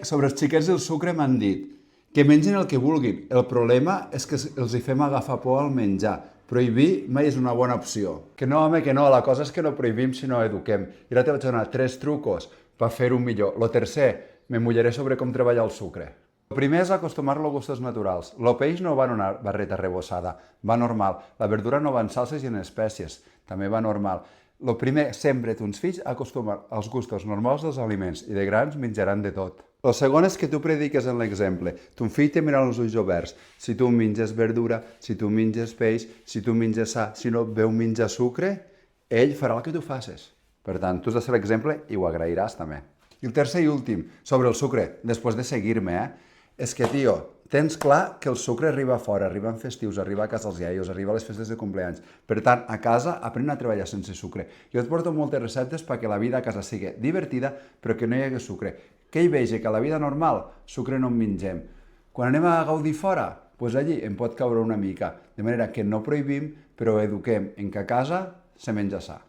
Sobre els xiquets del sucre m'han dit que mengin el que vulguin. El problema és que els hi fem agafar por al menjar. Prohibir mai és una bona opció. Que no, home, que no. La cosa és que no prohibim, sinó eduquem. I ara te vaig donar 3 trucos per fer-ho millor. Lo tercer, me mullaré sobre com treballar el sucre. El primer és acostumar-lo a gustos naturals. El peix no va en una barreta rebossada, va normal. La verdura no va en salses i en espècies, també va normal. El primer, sempre tons fills acostumen als gustos normals dels aliments i de grans menjaran de tot. El segon és que tu prediques en l'exemple. Ton fill te mirarà els ulls oberts. Si tu menges verdura, si tu menges peix, si tu menges sa, si no veu menjar sucre, ell farà el que tu facis. Per tant, tu has de ser l'exemple i ho agrairàs també. I el tercer i últim, sobre el sucre, després de seguir-me, és que, tio, tens clar que el sucre arriba fora, arriba en festius, arriba a casa dels iaios, arriba a les festes de compleanys. Per tant, a casa aprèn a treballar sense sucre. Jo et porto moltes receptes perquè la vida a casa sigui divertida, però que no hi hagi sucre. Que ell vegi que a la vida normal sucre no en mengem. Quan anem a gaudir fora, doncs allí em pot caure una mica. De manera que no prohibim, però eduquem en que a casa se menja sa.